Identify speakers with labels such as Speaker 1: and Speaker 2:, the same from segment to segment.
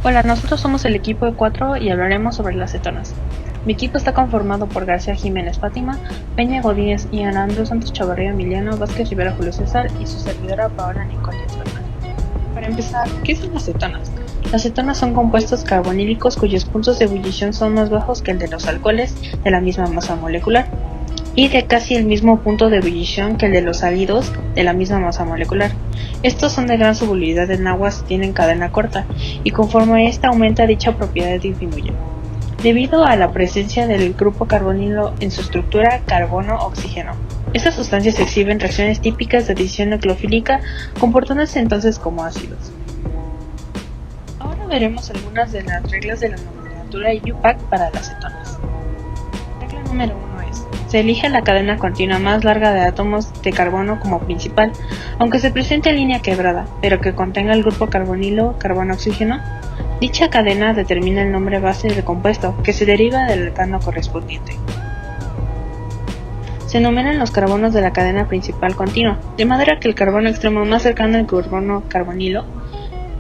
Speaker 1: Hola, nosotros somos el equipo de 4 y hablaremos sobre las cetonas. Mi equipo está conformado por García Jiménez Fátima, Peña Godínez, Ian Andrew Santos Chavarría, Emiliano Vázquez Rivera Julio César y su servidora Paola Nicole Fernández. Para empezar, ¿qué son las cetonas? Las cetonas son compuestos carbonílicos cuyos puntos de ebullición son más bajos que el de los alcoholes de la misma masa molecular y de casi el mismo punto de ebullición que el de los ácidos de la misma masa molecular. Estos son de gran solubilidad en agua si tienen cadena corta, y conforme esta aumenta dicha propiedad disminuye. Debido a la presencia del grupo carbonilo en su estructura carbono-oxígeno, estas sustancias exhiben reacciones típicas de adición nucleofílica, comportándose entonces como ácidos. Ahora veremos algunas de las reglas de la nomenclatura IUPAC para las cetonas. Regla número 1. Se elige la cadena continua más larga de átomos de carbono como principal, aunque se presente en línea quebrada, pero que contenga el grupo carbonilo, carbono-oxígeno. Dicha cadena determina el nombre base del compuesto, que se deriva del alcano correspondiente. Se enumeran los carbonos de la cadena principal continua, de manera que el carbono extremo más cercano al carbono carbonilo,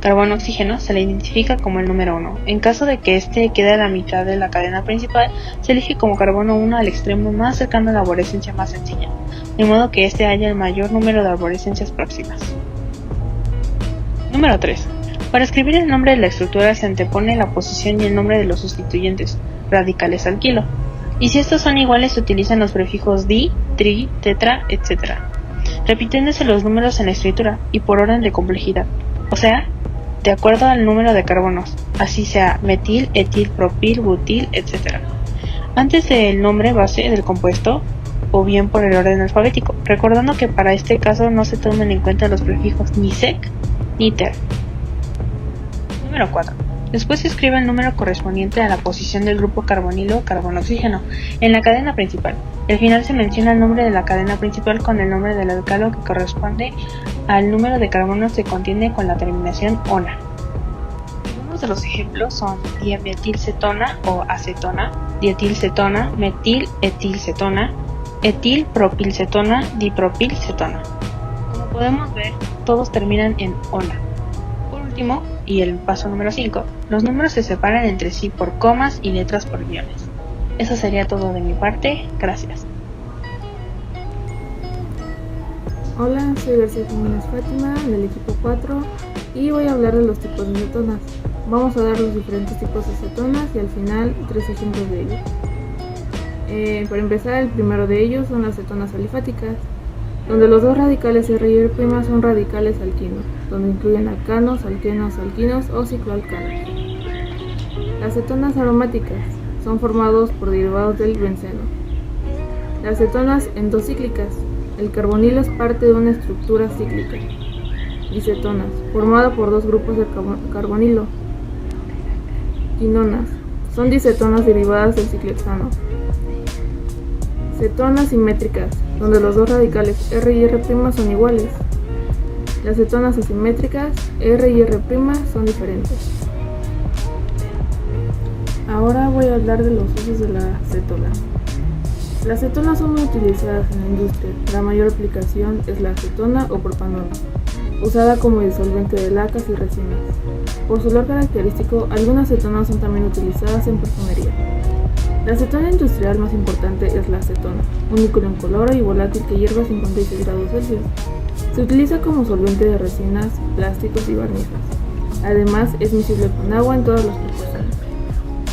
Speaker 1: carbono-oxígeno, se le identifica como el número 1. En caso de que éste quede a la mitad de la cadena principal, se elige como carbono 1 al extremo más cercano a la arborescencia más sencilla, de modo que éste haya el mayor número de arborescencias próximas. Número 3. Para escribir el nombre de la estructura se antepone la posición y el nombre de los sustituyentes, radicales alquilo, y si estos son iguales se utilizan los prefijos di, tri, tetra, etc., repitiéndose los números en la escritura y por orden de complejidad, o sea, de acuerdo al número de carbonos, así sea metil, etil, propil, butil, etc., antes del nombre base del compuesto o bien por el orden alfabético, recordando que para este caso no se tomen en cuenta los prefijos ni sec ni ter. Número 4. Después se escribe el número correspondiente a la posición del grupo carbonilo carbono-oxígeno en la cadena principal. Al final se menciona el nombre de la cadena principal con el nombre del alcalo que corresponde al número de carbonos que contiene con la terminación ona. Algunos de los ejemplos son dimetilcetona o acetona, dietilcetona, metil-etilcetona, etil-propilcetona, dipropilcetona. Como podemos ver, todos terminan en ona. Por último, y el paso número 5, los números se separan entre sí por comas y letras por guiones. Eso sería todo de mi parte, gracias.
Speaker 2: Hola, soy García Jiménez Fátima del equipo 4 y voy a hablar de los tipos de cetonas. Vamos a dar los diferentes tipos de cetonas y al final 3 ejemplos de ellos. Para empezar, el primero de ellos son las cetonas alifáticas, donde los dos radicales R y R' son radicales alquinos, donde incluyen alcanos, alquenos, alquinos o cicloalcanos. Las cetonas aromáticas son formados por derivados del benceno. Las cetonas endocíclicas, el carbonilo es parte de una estructura cíclica. Dicetonas, formada por dos grupos de carbonilo. Quinonas, son dicetonas derivadas del ciclohexano. Cetonas simétricas, donde los dos radicales R y R' son iguales. Las cetonas asimétricas, R y R' son diferentes. Ahora voy a hablar de los usos de la cetona. Las cetonas son muy utilizadas en la industria. La mayor aplicación es la acetona o propanol, usada como disolvente de lacas y resinas. Por su olor característico, algunas cetonas son también utilizadas en perfumería. La cetona industrial más importante es la acetona, un líquido incoloro y volátil que hierve a 56 grados Celsius. Se utiliza como solvente de resinas, plásticos y barnizas. Además, es miscible con agua en todas las proporciones.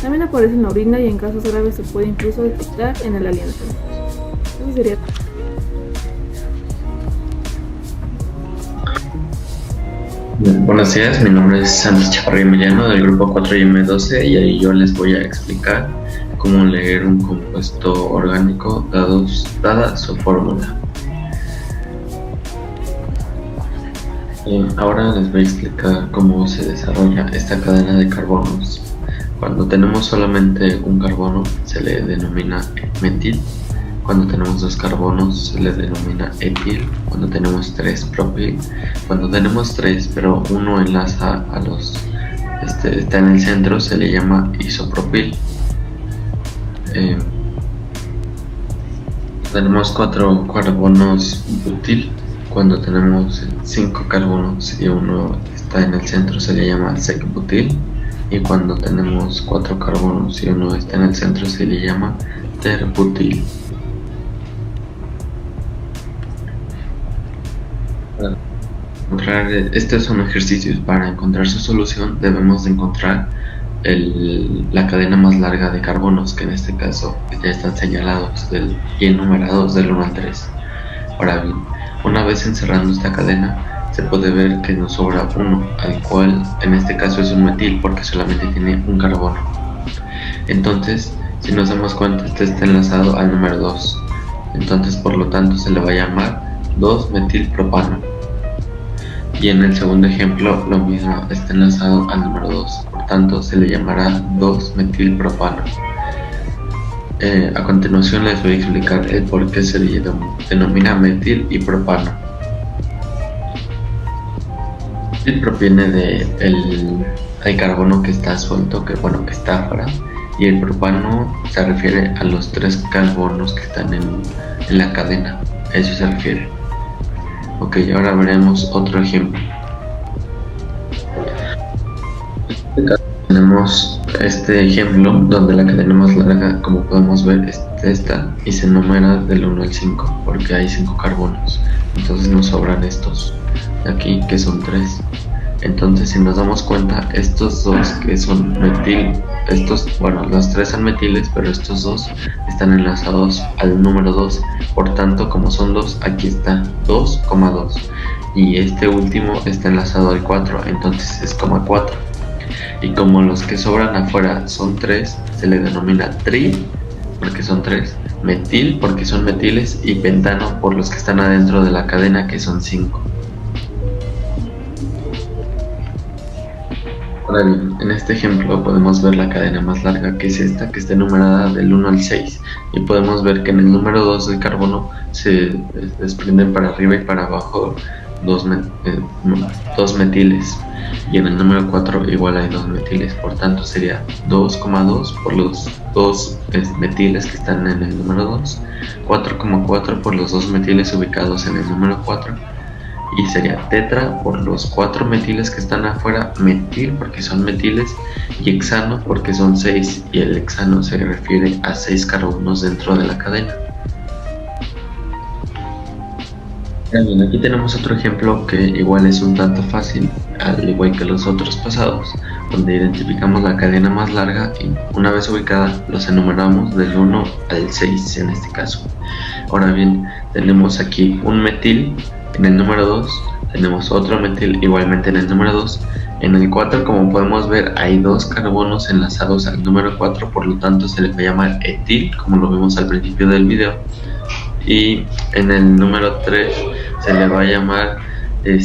Speaker 2: También aparece en la orina y en casos graves se puede incluso detectar en el aliento. Eso sería todo.
Speaker 3: Buenos días, mi nombre es Santos Chavarría Emiliano del grupo 4M12 y ahí yo les voy a explicar cómo leer un compuesto orgánico dada su fórmula. Ahora les voy a explicar cómo se desarrolla esta cadena de carbonos. Cuando tenemos solamente un carbono se le denomina metil. Cuando tenemos dos carbonos se le denomina etil. Cuando tenemos tres, propil. Cuando tenemos tres pero uno enlaza a los está en el centro, se le llama isopropil. Tenemos 4 carbonos butil. Cuando tenemos 5 carbonos y uno está en el centro se le llama sec-butil. y cuando tenemos 4 carbonos y uno está en el centro se le llama terbutil. Estos son ejercicios. Para encontrar su solución debemos de encontrar la cadena más larga de carbonos, que en este caso ya están señalados y enumerados del 1 al 3. Ahora bien, una vez encerrando esta cadena se puede ver que nos sobra uno, al cual en este caso es un metil porque solamente tiene un carbono. Entonces, si nos damos cuenta, este está enlazado al número 2, entonces por lo tanto se le va a llamar 2-metilpropano. Y en el segundo ejemplo lo mismo, está enlazado al número 2, por tanto se le llamará 2-metilpropano. A continuación les voy a explicar el por qué se denomina metil y propano. Metil proviene del carbono que está suelto, que está afuera, y el propano se refiere a los 3 carbonos que están en la cadena, a eso se refiere. Ok, ahora veremos otro ejemplo. Tenemos este ejemplo donde la cadena más larga, como podemos ver, es esta y se numera del 1 al 5 porque hay 5 carbonos. Entonces nos sobran estos de aquí, que son 3. Entonces, si nos damos cuenta, estos dos que son metil, los 3 son metiles, pero estos 2 están enlazados al número 2. Por tanto, como son 2, aquí está 2,2. Y este último está enlazado al 4, entonces es 4. Y como los que sobran afuera son 3, se le denomina tri, porque son 3, metil, porque son metiles, y pentano, por los que están adentro de la cadena, que son 5. Ahora bien, en este ejemplo podemos ver la cadena más larga, que es esta, que está numerada del 1 al 6, y podemos ver que en el número 2 del carbono se desprenden para arriba y para abajo dos metiles, y en el número 4 igual hay 2 metiles, por tanto sería 2,2 por los 2 metiles que están en el número 2, 4,4 por los 2 metiles ubicados en el número 4, y sería tetra por los 4 metiles que están afuera, metil porque son metiles, y hexano porque son 6, y el hexano se refiere a 6 carbonos dentro de la cadena. Bien, aquí tenemos otro ejemplo que igual es un tanto fácil, al igual que los otros pasados, donde identificamos la cadena más larga y una vez ubicada los enumeramos del 1 al 6 en este caso. Ahora bien, tenemos aquí un metil en el número 2, tenemos otro metil igualmente en el número 2, en el 4 como podemos ver hay 2 carbonos enlazados al número 4, por lo tanto se le va a llamar etil, como lo vimos al principio del video, y en el número 3 se le va a llamar en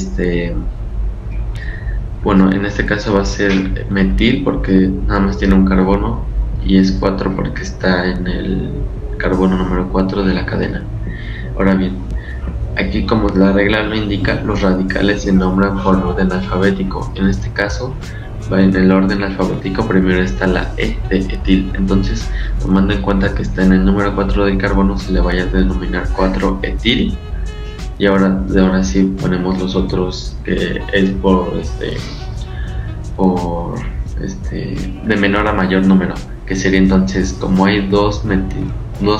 Speaker 3: este caso va a ser metil porque nada más tiene un carbono, y es 4 porque está en el carbono número 4 de la cadena. Ahora bien, aquí como la regla lo indica, los radicales se nombran por orden alfabético. En este caso, en el orden alfabético primero está la E de etil. Entonces, tomando en cuenta que está en el número 4 del carbono, se le vaya a denominar 4-etil. Y ahora sí ponemos los otros, que es de menor a mayor número, que sería entonces, como hay 2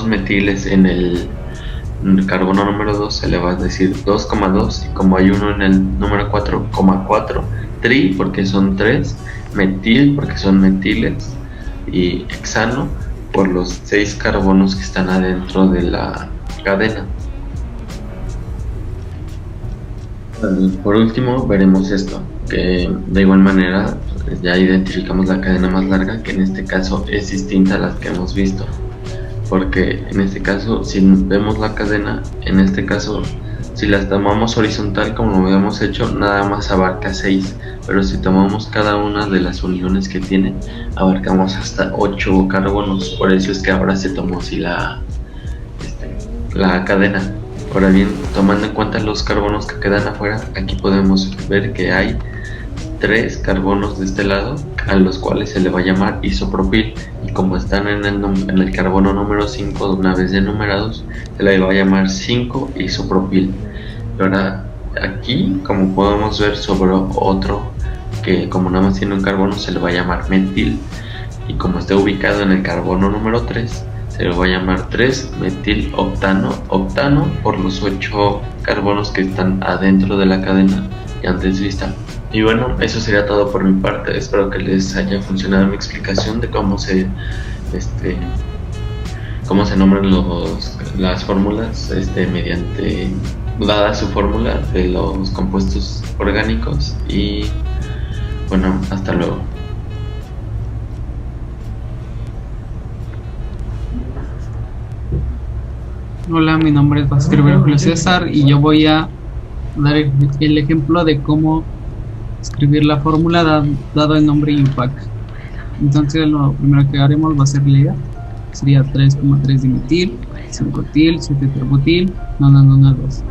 Speaker 3: metiles en el carbono número 2, se le va a decir 2,2, y como hay uno en el número 4, 4, tri porque son 3, metil porque son metiles, y hexano por los 6 carbonos que están adentro de la cadena. Por último veremos esto, que de igual manera ya identificamos la cadena más larga, que en este caso es distinta a las que hemos visto, porque en este caso si vemos la cadena, en este caso si las tomamos horizontal como lo habíamos hecho, nada más abarca 6, pero si tomamos cada una de las uniones que tiene, abarcamos hasta 8 carbonos. Por eso es que ahora se tomó así la cadena. Ahora bien, tomando en cuenta los carbonos que quedan afuera, aquí podemos ver que hay 3 carbonos de este lado, a los cuales se le va a llamar isopropil, y como están en el carbono número 5, una vez enumerados, se le va a llamar 5-isopropil. Y ahora aquí, como podemos ver, sobró otro, que como nada más tiene un carbono se le va a llamar metil, y como está ubicado en el carbono número 3, se le va a llamar 3-metiloctano, octano por los 8 carbonos que están adentro de la cadena y antes vista. Y bueno, eso sería todo por mi parte. Espero que les haya funcionado mi explicación de cómo se nombran las fórmulas mediante dada su fórmula de los compuestos orgánicos. Y bueno, hasta luego.
Speaker 4: Hola, mi nombre es Vázquez Julio César y yo voy a dar el ejemplo de cómo escribir la fórmula dado el nombre IUPAC. Entonces lo primero que haremos va a ser leer. Sería 3,3 dimetil, 5-til, 7-terbutil, nona 2.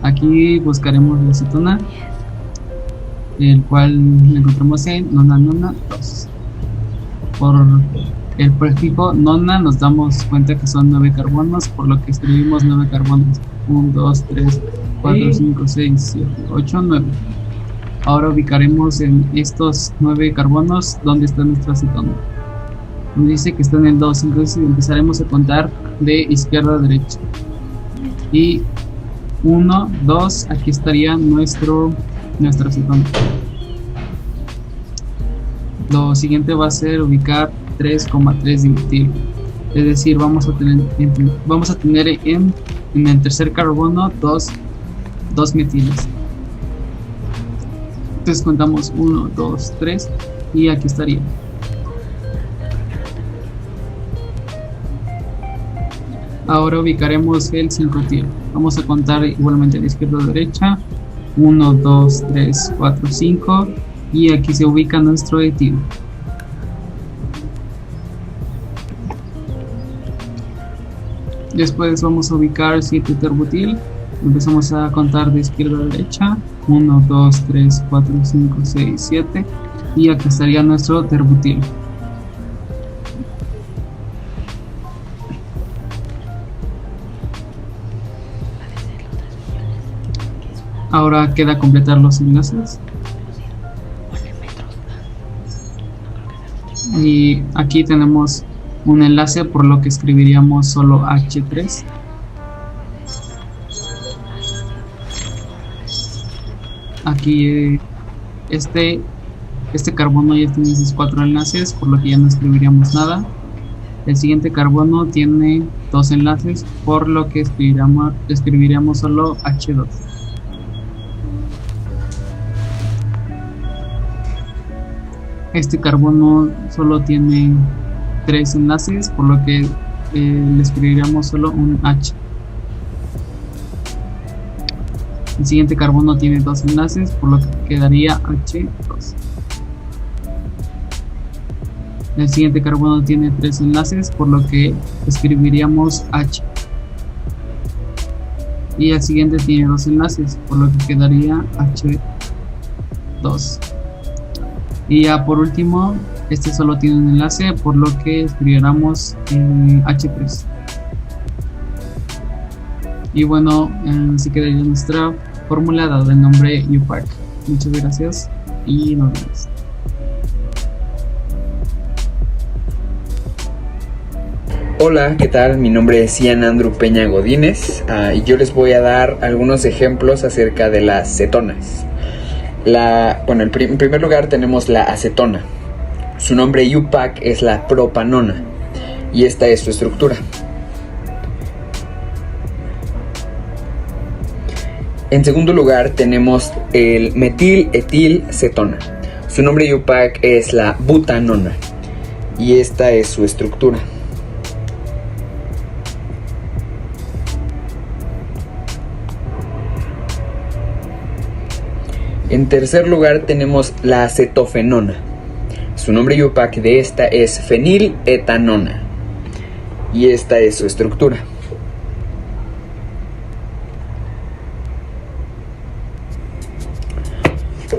Speaker 4: Aquí buscaremos la acetona, el cual encontramos en nona 2. Por el prefijo nona nos damos cuenta que son 9 carbonos, por lo que escribimos 9 carbonos. 1, 2, 3, 4, 5, 6, 7, 8, 9. Ahora ubicaremos en estos 9 carbonos dónde está nuestra acetona. Nos dice que está en el 2, entonces empezaremos a contar de izquierda a derecha. Y 1, 2, aquí estaría nuestra acetona. Lo siguiente va a ser ubicar 3,3 dimetil. Es decir, vamos a tener en el tercer carbono dos metiles. Entonces contamos 1, 2, 3 y aquí estaría. Ahora ubicaremos el 5-til. Vamos a contar igualmente de izquierda a derecha. 1, 2, 3, 4, 5 y aquí se ubica nuestro etil. Después vamos a ubicar 7-terbutil. Empezamos a contar de izquierda a derecha. 1, 2, 3, 4, 5, 6, 7 y aquí estaría nuestro terbutil. Ahora queda completar los enlaces. Y aquí tenemos un enlace, por lo que escribiríamos solo H3. Aquí este carbono ya tiene sus 4 enlaces, por lo que ya no escribiríamos nada. El siguiente carbono tiene 2 enlaces, por lo que escribiríamos solo H2. Este carbono solo tiene 3 enlaces, por lo que le escribiríamos solo un H. El siguiente carbono tiene 2 enlaces, por lo que quedaría H2. El siguiente carbono tiene 3 enlaces, por lo que escribiríamos H. Y el siguiente tiene 2 enlaces, por lo que quedaría H2. Y ya por último, este solo tiene un enlace, por lo que escribiéramos H3. Y bueno, así quedaría nuestra fórmula dada el nombre IUPAC. Muchas gracias y nos vemos.
Speaker 5: Hola, ¿qué tal? Mi nombre es Ian Andrew Peña Godínez y yo les voy a dar algunos ejemplos acerca de las cetonas. En primer lugar tenemos la acetona. Su nombre IUPAC es la propanona y esta es su estructura. En segundo lugar tenemos el metiletilcetona. Su nombre IUPAC es la butanona y esta es su estructura. En tercer lugar tenemos la acetofenona. Su nombre IUPAC de esta es feniletanona y esta es su estructura.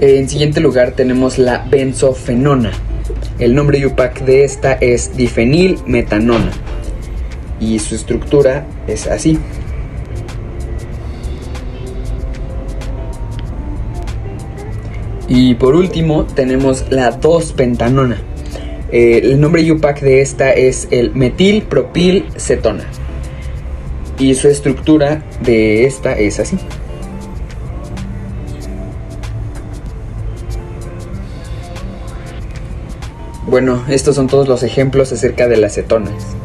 Speaker 5: En siguiente lugar tenemos la benzofenona. El nombre IUPAC de esta es difenilmetanona y su estructura es así. Y por último tenemos la 2-pentanona. El nombre IUPAC de esta es el metilpropilcetona. Y su estructura de esta es así. Bueno, estos son todos los ejemplos acerca de las cetonas.